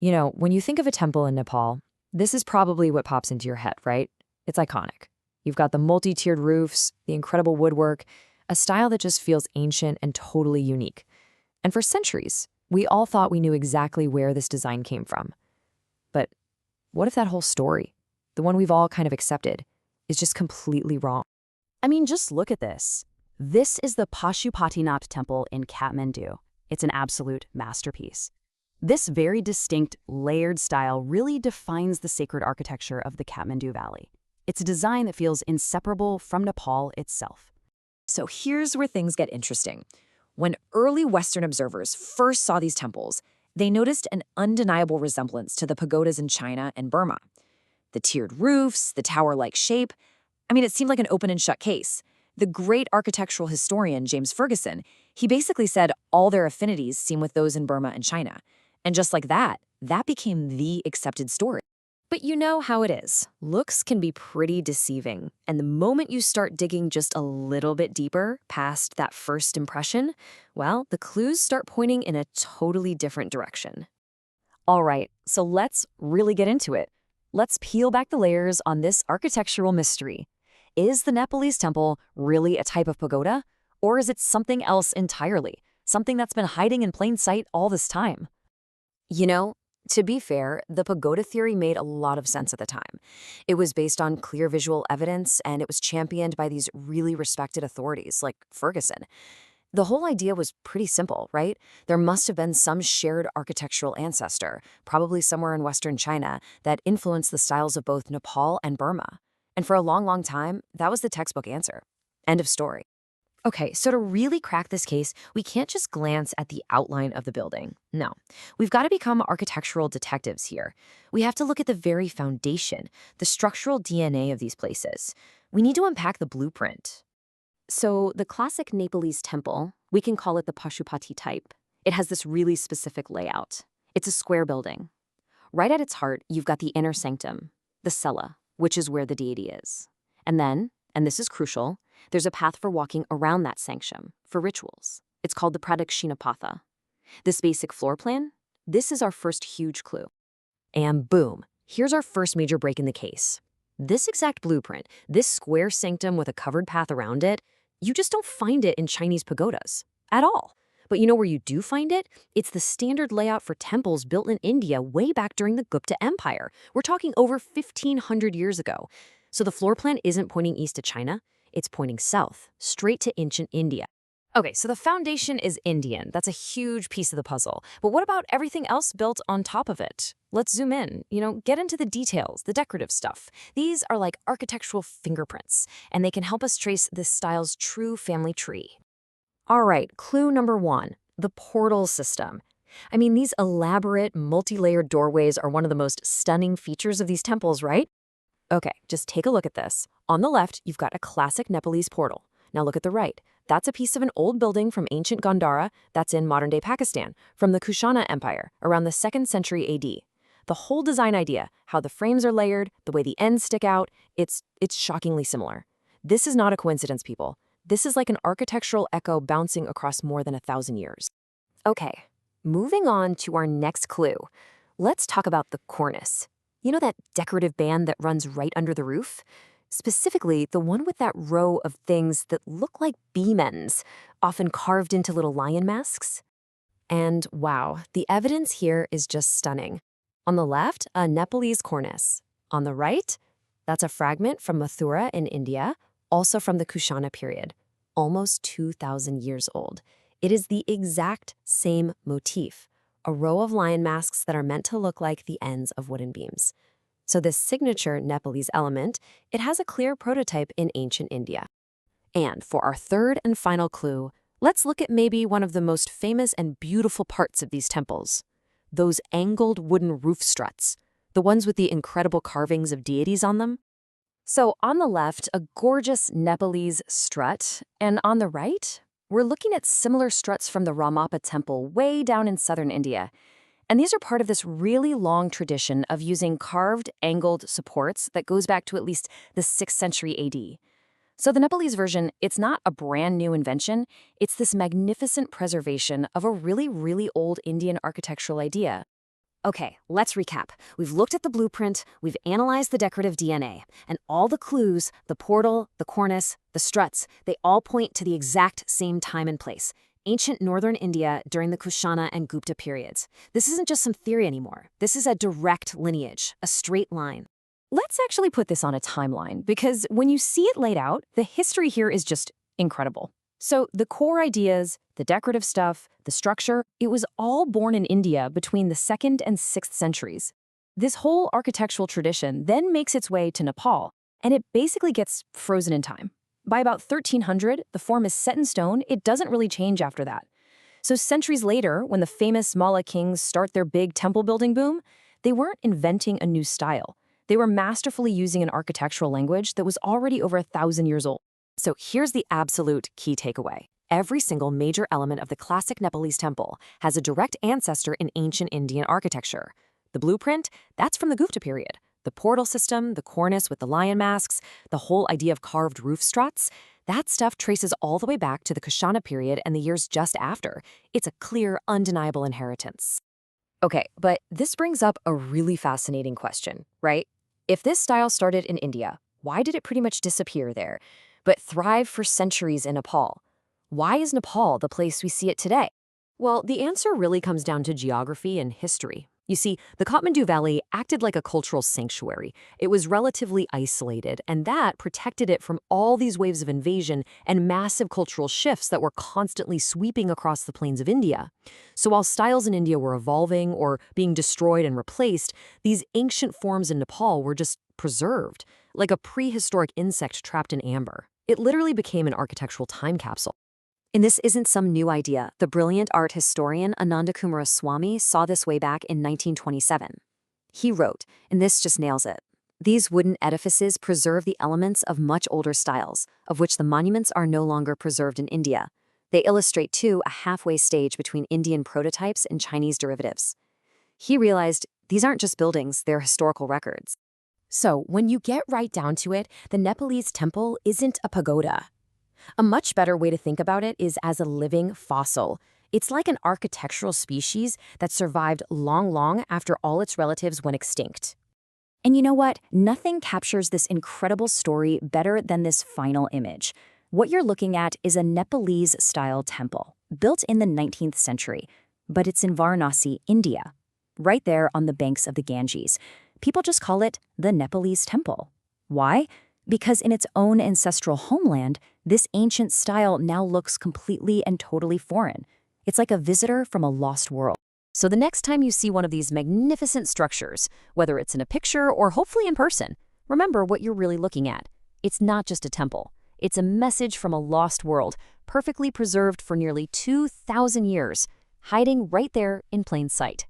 When you think of a temple in Nepal, this is probably what pops into your head, right? It's iconic. You've got the multi-tiered roofs, the incredible woodwork, a style that just feels ancient and totally unique. And for centuries, we all thought we knew exactly where this design came from. But what if that whole story, the one we've all kind of accepted, is just completely wrong? I mean, just look at this. This is the Pashupatinath Temple in Kathmandu. It's an absolute masterpiece. This very distinct, layered style really defines the sacred architecture of the Kathmandu Valley. It's a design that feels inseparable from Nepal itself. So here's where things get interesting. When early Western observers first saw these temples, they noticed an undeniable resemblance to the pagodas in China and Burma. The tiered roofs, the tower-like shape. It seemed like an open and shut case. The great architectural historian James Ferguson, he basically said all their affinities seem with those in Burma and China. And just like that became the accepted story. But you know how it is. Looks can be pretty deceiving. And the moment you start digging just a little bit deeper past that first impression, well, the clues start pointing in a totally different direction. All right, so let's really get into it. Let's peel back the layers on this architectural mystery. Is the Nepalese temple really a type of pagoda? Or is it something else entirely? Something that's been hiding in plain sight all this time? To be fair, the pagoda theory made a lot of sense at the time. It was based on clear visual evidence, and it was championed by these really respected authorities like Ferguson. The whole idea was pretty simple, right? There must have been some shared architectural ancestor, probably somewhere in Western China, that influenced the styles of both Nepal and Burma. And for a long, long time, that was the textbook answer. End of story. Okay, so to really crack this case, we can't just glance at the outline of the building. No, we've got to become architectural detectives here. We have to look at the very foundation, the structural DNA of these places. We need to unpack the blueprint. So the classic Nepalese temple, we can call it the Pashupati type. It has this really specific layout. It's a square building. Right at its heart, you've got the inner sanctum, the cella, which is where the deity is. And then, and this is crucial, there's a path for walking around that sanctum, for rituals. It's called the Pradakshina. This basic floor plan, this is our first huge clue. And boom, here's our first major break in the case. This exact blueprint, this square sanctum with a covered path around it, you just don't find it in Chinese pagodas, at all. But you know where you do find it? It's the standard layout for temples built in India way back during the Gupta Empire. We're talking over 1,500 years ago. So the floor plan isn't pointing east to China, it's pointing south, straight to ancient India. Okay, so the foundation is Indian. That's a huge piece of the puzzle. But what about everything else built on top of it? Let's zoom in, get into the details, the decorative stuff. These are like architectural fingerprints, and they can help us trace this style's true family tree. All right, clue number 1, the portal system. These elaborate, multi-layered doorways are one of the most stunning features of these temples, right? Okay, just take a look at this. On the left, you've got a classic Nepalese portal. Now look at the right. That's a piece of an old building from ancient Gandhara that's in modern-day Pakistan, from the Kushana Empire, around the 2nd century AD. The whole design idea, how the frames are layered, the way the ends stick out, it's shockingly similar. This is not a coincidence, people. This is like an architectural echo bouncing across more than 1,000 years. Okay, moving on to our next clue. Let's talk about the cornice. You know that decorative band that runs right under the roof? Specifically, the one with that row of things that look like beam ends, often carved into little lion masks. And wow, the evidence here is just stunning. On the left, a Nepalese cornice. On the right, that's a fragment from Mathura in India, also from the Kushana period, almost 2,000 years old. It is the exact same motif, a row of lion masks that are meant to look like the ends of wooden beams. So this signature Nepalese element, it has a clear prototype in ancient India. And for our third and final clue, let's look at maybe one of the most famous and beautiful parts of these temples. Those angled wooden roof struts, the ones with the incredible carvings of deities on them. So on the left, a gorgeous Nepalese strut, and on the right, we're looking at similar struts from the Ramappa Temple way down in southern India. And these are part of this really long tradition of using carved, angled supports that goes back to at least the 6th century AD. So the Nepalese version, it's not a brand new invention, it's this magnificent preservation of a really, really old Indian architectural idea. Okay, let's recap. We've looked at the blueprint, we've analyzed the decorative DNA, and all the clues, the portal, the cornice, the struts, they all point to the exact same time and place. Ancient northern India during the Kushana and Gupta periods. This isn't just some theory anymore. This is a direct lineage, a straight line. Let's actually put this on a timeline, because when you see it laid out, the history here is just incredible. So the core ideas, the decorative stuff, the structure, it was all born in India between the 2nd and 6th centuries. This whole architectural tradition then makes its way to Nepal, and it basically gets frozen in time. By about 1300, the form is set in stone. It doesn't really change after that. So centuries later, when the famous Malla kings start their big temple building boom, they weren't inventing a new style. They were masterfully using an architectural language that was already over 1,000 years old. So here's the absolute key takeaway. Every single major element of the classic Nepalese temple has a direct ancestor in ancient Indian architecture. The blueprint, that's from the Gupta period. The portal system, the cornice with the lion masks, the whole idea of carved roof struts, that stuff traces all the way back to the Kushana period and the years just after. It's a clear, undeniable inheritance. Okay, but this brings up a really fascinating question, right? If this style started in India, why did it pretty much disappear there, but thrive for centuries in Nepal? Why is Nepal the place we see it today? Well, the answer really comes down to geography and history. You see, the Kathmandu Valley acted like a cultural sanctuary. It was relatively isolated, and that protected it from all these waves of invasion and massive cultural shifts that were constantly sweeping across the plains of India. So while styles in India were evolving or being destroyed and replaced, these ancient forms in Nepal were just preserved, like a prehistoric insect trapped in amber. It literally became an architectural time capsule. And this isn't some new idea. The brilliant art historian Ananda Coomaraswamy saw this way back in 1927. He wrote, and this just nails it, "These wooden edifices preserve the elements of much older styles, of which the monuments are no longer preserved in India. They illustrate, too, a halfway stage between Indian prototypes and Chinese derivatives." He realized these aren't just buildings, they're historical records. So when you get right down to it, the Nepalese temple isn't a pagoda. A much better way to think about it is as a living fossil. It's like an architectural species that survived long after all its relatives went extinct. And you know what? Nothing captures this incredible story better than this final image. What you're looking at is a Nepalese-style temple, built in the 19th century, but it's in Varanasi, India, right there on the banks of the Ganges. People just call it the Nepalese temple. Why? Because in its own ancestral homeland, this ancient style now looks completely and totally foreign. It's like a visitor from a lost world. So the next time you see one of these magnificent structures, whether it's in a picture or hopefully in person, remember what you're really looking at. It's not just a temple. It's a message from a lost world, perfectly preserved for nearly 2,000 years, hiding right there in plain sight.